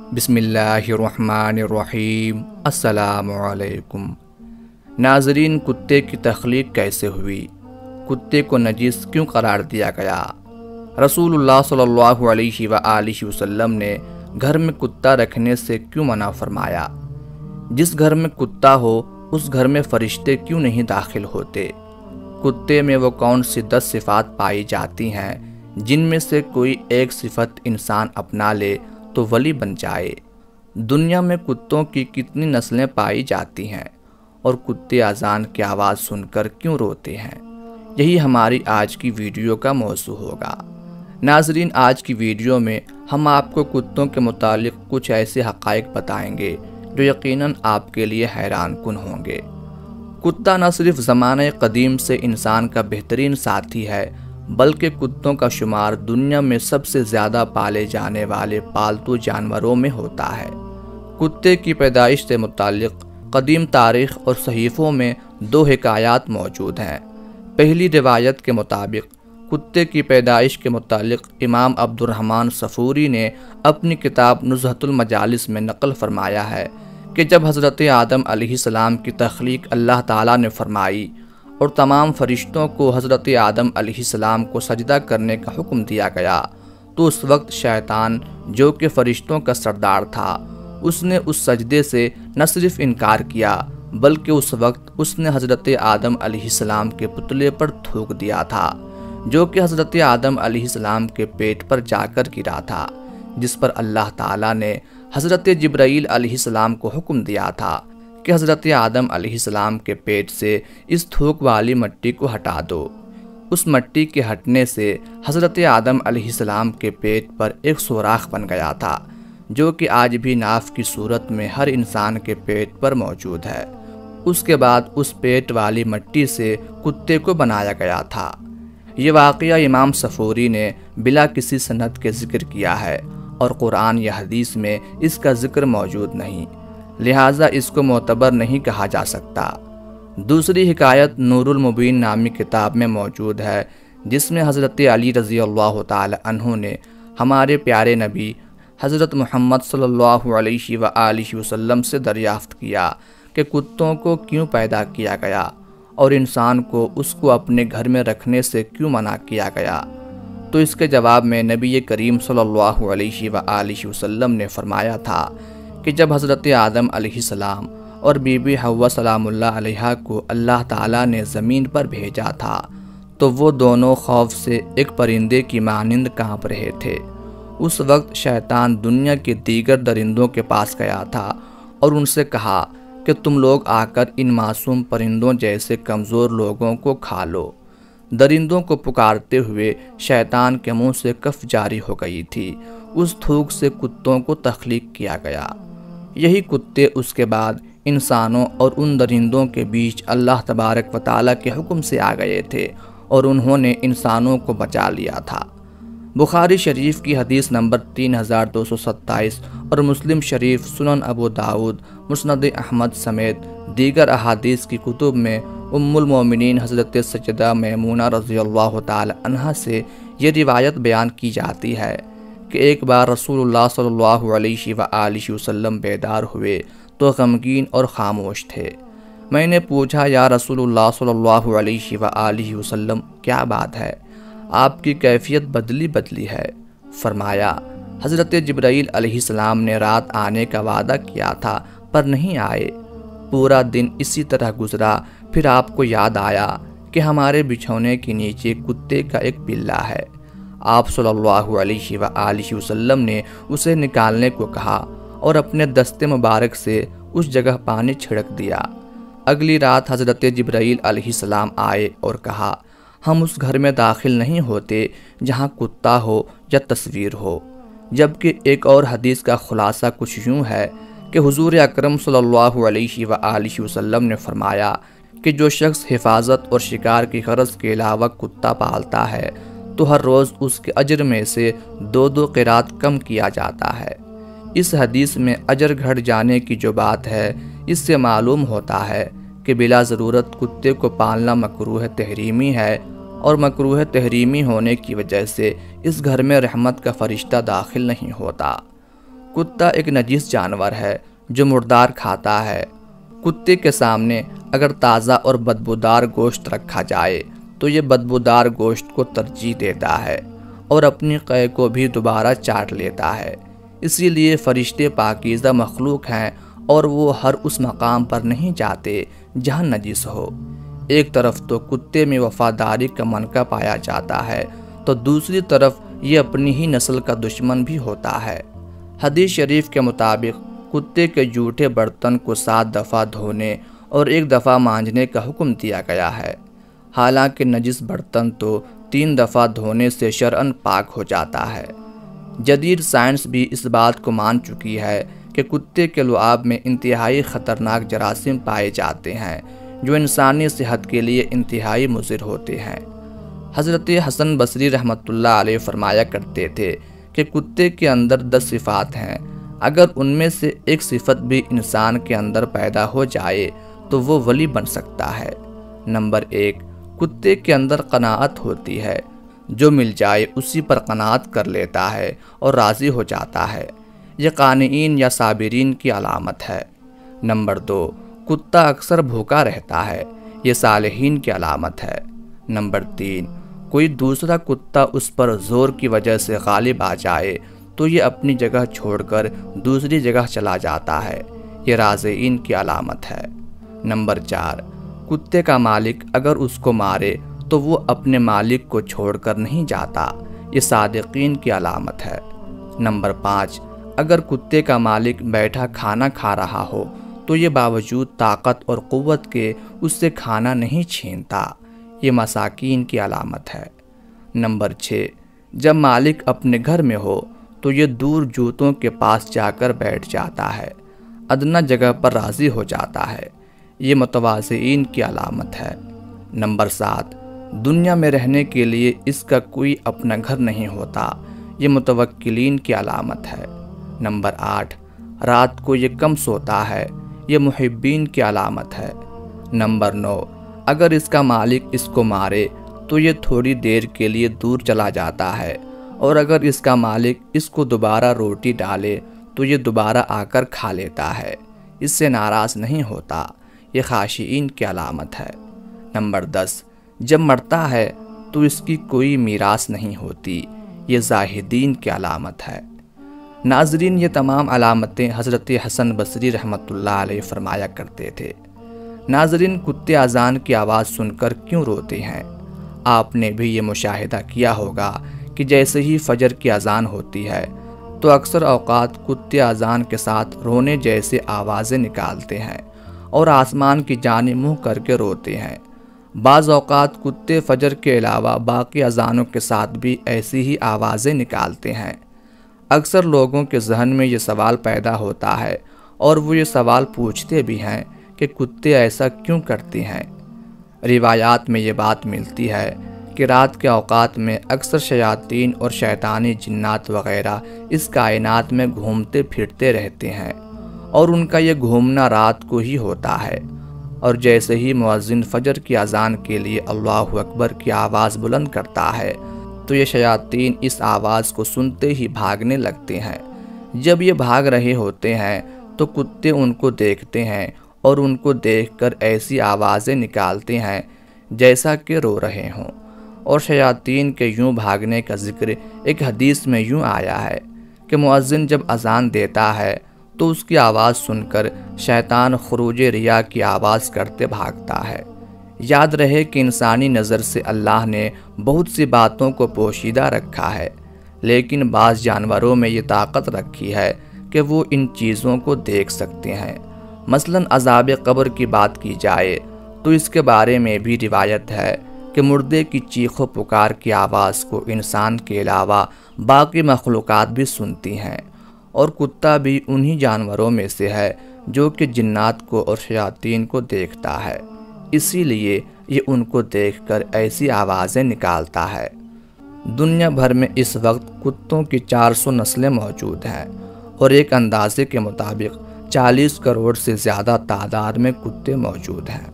بسم اللہ الرحمن الرحیم۔ السلام علیکم ناظرین، کتے کی تخلیق کیسے ہوئی؟ کتے کو نجس کیوں قرار دیا گیا؟ رسول اللہ صلی اللہ علیہ وآلہ وسلم نے گھر میں کتا رکھنے سے کیوں منع فرمایا؟ جس گھر میں کتا ہو اس گھر میں فرشتے کیوں نہیں داخل ہوتے؟ کتے میں وہ کون سی 10 صفات پائی جاتی ہیں جن میں سے کوئی ایک صفت انسان اپنا لے تو ولی بن جائے؟ دنیا میں کتوں کی کتنی نسلیں پائی جاتی ہیں اور کتے اذان کی آواز سن کر کیوں روتے ہیں؟ یہی ہماری آج کی ویڈیو کا موضوع ہوگا۔ ناظرین، آج کی ویڈیو میں ہم آپ کو کتوں کے متعلق کچھ ایسے حقائق بتائیں گے جو یقیناً آپ کے لیے حیران کن ہوں گے۔ کتا نہ صرف زمانہ قدیم سے انسان کا بہترین ساتھی ہے بلکہ کتوں کا شمار دنیا میں سب سے زیادہ پالے جانے والے پالتو جانوروں میں ہوتا ہے۔ کتے کی پیدائش سے متعلق قدیم تاریخ اور صحیفوں میں 2 حکایات موجود ہیں۔ پہلی روایت کے مطابق کتے کی پیدائش کے متعلق امام عبد الرحمن صفوری نے اپنی کتاب نزہۃ المجالس میں نقل فرمایا ہے کہ جب حضرت آدم علیہ السلام کی تخلیق اللہ تعالیٰ نے فرمائی اور تمام فرشتوں کو حضرت آدم علیہ السلام کو سجدہ کرنے کا حکم دیا گیا تو اس وقت شیطان، جو کہ فرشتوں کا سردار تھا، اس نے اس سجدے سے نہ صرف انکار کیا بلکہ اس وقت اس نے حضرت آدم علیہ السلام کے پتلے پر تھوک دیا تھا، جو کہ حضرت آدم علیہ السلام کے پیٹ پر جا کر گرا تھا، جس پر اللہ تعالیٰ نے حضرت جبرائیل علیہ السلام کو حکم دیا تھا کہ حضرت آدم علیہ السلام کے پیٹ سے اس تھوک والی مٹی کو ہٹا دو۔ اس مٹی کے ہٹنے سے حضرت آدم علیہ السلام کے پیٹ پر ایک سوراخ بن گیا تھا، جو کہ آج بھی ناف کی صورت میں ہر انسان کے پیٹ پر موجود ہے۔ اس کے بعد اس پیٹ والی مٹی سے کتے کو بنایا گیا تھا۔ یہ واقعہ امام صفوری نے بلا کسی سند کے ذکر کیا ہے اور قرآن یا حدیث میں اس کا ذکر موجود نہیں، لہٰذا اس کو معتبر نہیں کہا جا سکتا۔ دوسری حکایت نور المبین نامی کتاب میں موجود ہے، جس میں حضرت علی رضی اللہ تعالی عنہ نے ہمارے پیارے نبی حضرت محمد صلی اللہ علیہ وآلہ وسلم سے دریافت کیا کہ کتوں کو کیوں پیدا کیا گیا اور انسان کو اس کو اپنے گھر میں رکھنے سے کیوں منع کیا گیا؟ تو اس کے جواب میں نبی کریم صلی اللہ علیہ وآلہ وسلم نے فرمایا تھا کہ جب حضرت آدم علیہ السلام اور بی بی حوا سلام اللہ علیہا کو اللہ تعالیٰ نے زمین پر بھیجا تھا تو وہ دونوں خوف سے ایک پرندے کی مانند کانپ رہے تھے۔ اس وقت شیطان دنیا کے دیگر درندوں کے پاس گیا تھا اور ان سے کہا کہ تم لوگ آ کر ان معصوم پرندوں جیسے کمزور لوگوں کو کھا لو۔ درندوں کو پکارتے ہوئے شیطان کے منہ سے کف جاری ہو گئی تھی۔ اس تھوک سے کتوں کو تخلیق کیا گیا۔ یہی کتے اس کے بعد انسانوں اور ان درندوں کے بیچ اللہ تبارک و تعالیٰ کے حکم سے آ گئے تھے اور انہوں نے انسانوں کو بچا لیا تھا۔ بخاری شریف کی حدیث نمبر 3227 اور مسلم شریف، سنن ابو داؤد، مسند احمد سمیت دیگر احادیث کی کتب میں ام المومنین حضرت سیدہ میمونہ رضی اللہ تعالی عنہا سے یہ روایت بیان کی جاتی ہے کہ ایک بار رسول اللہ صلی اللہ علیہ وآلہ وسلم بیدار ہوئے تو غمگین اور خاموش تھے۔ میں نے پوچھا، یا رسول اللہ صلی اللہ علیہ وآلہ وسلم، کیا بات ہے؟ آپ کی کیفیت بدلی ہے۔ فرمایا، حضرت جبرائیل علیہ السلام نے رات آنے کا وعدہ کیا تھا پر نہیں آئے۔ پورا دن اسی طرح گزرا، پھر آپ کو یاد آیا کہ ہمارے بچھونے کے نیچے کتے کا ایک پلہ ہے۔ آپ صلی اللہ علیہ وآلہ وسلم نے اسے نکالنے کو کہا اور اپنے دست مبارک سے اس جگہ پانی چھڑک دیا۔ اگلی رات حضرت جبرائیل علیہ السلام آئے اور کہا، ہم اس گھر میں داخل نہیں ہوتے جہاں کتا ہو یا تصویر ہو۔ جبکہ ایک اور حدیث کا خلاصہ کچھ یوں ہے کہ حضور اکرم صلی اللہ علیہ وآلہ وسلم نے فرمایا کہ جو شخص حفاظت اور شکار کی غرض کے علاوہ کتا پالتا ہے تو ہر روز اس کے اجر میں سے 2 قرات کم کیا جاتا ہے۔ اس حدیث میں اجر گھٹ جانے کی جو بات ہے، اس سے معلوم ہوتا ہے کہ بلا ضرورت کتے کو پالنا مکروہ تحریمی ہے اور مکروہ تحریمی ہونے کی وجہ سے اس گھر میں رحمت کا فرشتہ داخل نہیں ہوتا۔ کتا ایک نجیس جانور ہے جو مردار کھاتا ہے۔ کتے کے سامنے اگر تازہ اور بدبودار گوشت رکھا جائے تو یہ بدبودار گوشت کو ترجیح دیتا ہے اور اپنی قے کو بھی دوبارہ چاٹ لیتا ہے۔ اسی لیے فرشتے پاکیزہ مخلوق ہیں اور وہ ہر اس مقام پر نہیں جاتے جہاں نجس ہو۔ ایک طرف تو کتے میں وفاداری کا منکا پایا جاتا ہے تو دوسری طرف یہ اپنی ہی نسل کا دشمن بھی ہوتا ہے۔ حدیث شریف کے مطابق کتے کے جھوٹے برتن کو 7 دفعہ دھونے اور 1 دفعہ مانجنے کا حکم دیا گیا ہے۔ حالانکہ نجس برتن تو 3 دفعہ دھونے سے شرعاً پاک ہو جاتا ہے۔ جدید سائنس بھی اس بات کو مان چکی ہے کہ کتے کے لعاب میں انتہائی خطرناک جراثیم پائے جاتے ہیں جو انسانی صحت کے لیے انتہائی مضر ہوتے ہیں۔ حضرت حسن بصری رحمۃ اللہ علیہ فرمایا کرتے تھے کہ کتے کے اندر 10 صفات ہیں، اگر ان میں سے ایک صفت بھی انسان کے اندر پیدا ہو جائے تو وہ ولی بن سکتا ہے۔ نمبر 1، کتے کے اندر قناعت ہوتی ہے، جو مل جائے اسی پر قناعت کر لیتا ہے اور راضی ہو جاتا ہے۔ یہ قانعین یا صابرین کی علامت ہے۔ نمبر 2، کتا اکثر بھوکا رہتا ہے، یہ صالحین کی علامت ہے۔ نمبر 3، کوئی دوسرا کتا اس پر زور کی وجہ سے غالب آ جائے تو یہ اپنی جگہ چھوڑ کر دوسری جگہ چلا جاتا ہے، یہ رازئین کی علامت ہے۔ نمبر 4، کتے کا مالک اگر اس کو مارے تو وہ اپنے مالک کو چھوڑ کر نہیں جاتا، یہ صادقین کی علامت ہے۔ نمبر 5، اگر کتے کا مالک بیٹھا کھانا کھا رہا ہو تو یہ باوجود طاقت اور قوت کے اس سے کھانا نہیں چھینتا، یہ مساکین کی علامت ہے۔ نمبر 6، جب مالک اپنے گھر میں ہو تو یہ دور جوتوں کے پاس جا کر بیٹھ جاتا ہے، ادنیٰ جگہ پر راضی ہو جاتا ہے، یہ متواضعین کی علامت ہے۔ نمبر 7، دنیا میں رہنے کے لیے اس کا کوئی اپنا گھر نہیں ہوتا، یہ متوکلین کی علامت ہے۔ نمبر 8، رات کو یہ کم سوتا ہے، یہ محبین کی علامت ہے۔ نمبر 9، اگر اس کا مالک اس کو مارے تو یہ تھوڑی دیر کے لیے دور چلا جاتا ہے، اور اگر اس کا مالک اس کو دوبارہ روٹی ڈالے تو یہ دوبارہ آ کر کھا لیتا ہے، اس سے ناراض نہیں ہوتا، یہ خاشعین کی علامت ہے۔ نمبر 10، جب مرتا ہے تو اس کی کوئی میراث نہیں ہوتی، یہ زاہدین کی علامت ہے۔ ناظرین، یہ تمام علامتیں حضرت حسن بصری رحمۃ اللہ علیہ فرمایا کرتے تھے۔ ناظرین، کتے اذان کی آواز سن کر کیوں روتے ہیں؟ آپ نے بھی یہ مشاہدہ کیا ہوگا کہ جیسے ہی فجر کی اذان ہوتی ہے تو اکثر اوقات کتے اذان کے ساتھ رونے جیسے آوازیں نکالتے ہیں اور آسمان کی جانب منہ کر کے روتے ہیں۔ بعض اوقات کتے فجر کے علاوہ باقی اذانوں کے ساتھ بھی ایسی ہی آوازیں نکالتے ہیں۔ اکثر لوگوں کے ذہن میں یہ سوال پیدا ہوتا ہے اور وہ یہ سوال پوچھتے بھی ہیں کہ کتے ایسا کیوں کرتے ہیں؟ روایات میں یہ بات ملتی ہے کہ رات کے اوقات میں اکثر شیاطین اور شیطانی جنات وغیرہ اس کائنات میں گھومتے پھرتے رہتے ہیں اور ان کا یہ گھومنا رات کو ہی ہوتا ہے، اور جیسے ہی مؤذن فجر کی اذان کے لیے اللہ اکبر کی آواز بلند کرتا ہے تو یہ شیاطین اس آواز کو سنتے ہی بھاگنے لگتے ہیں۔ جب یہ بھاگ رہے ہوتے ہیں تو کتے ان کو دیکھتے ہیں اور ان کو دیکھ کر ایسی آوازیں نکالتے ہیں جیسا کہ رو رہے ہوں، اور شیاطین کے یوں بھاگنے کا ذکر ایک حدیث میں یوں آیا ہے کہ مؤذن جب اذان دیتا ہے تو اس کی آواز سن کر شیطان خروج ریا کی آواز کرتے بھاگتا ہے۔ یاد رہے کہ انسانی نظر سے اللہ نے بہت سی باتوں کو پوشیدہ رکھا ہے، لیکن بعض جانوروں میں یہ طاقت رکھی ہے کہ وہ ان چیزوں کو دیکھ سکتے ہیں۔ مثلاً عذاب قبر کی بات کی جائے تو اس کے بارے میں بھی روایت ہے کہ مردے کی چیخ و پکار کی آواز کو انسان کے علاوہ باقی مخلوقات بھی سنتی ہیں، اور کتا بھی انہی جانوروں میں سے ہے جو کہ جنات کو اور شیاطین کو دیکھتا ہے، اسی لیے یہ ان کو دیکھ کر ایسی آوازیں نکالتا ہے۔ دنیا بھر میں اس وقت کتوں کی 400 نسلیں موجود ہیں، اور ایک اندازے کے مطابق 40 کروڑ سے زیادہ تعداد میں کتے موجود ہیں۔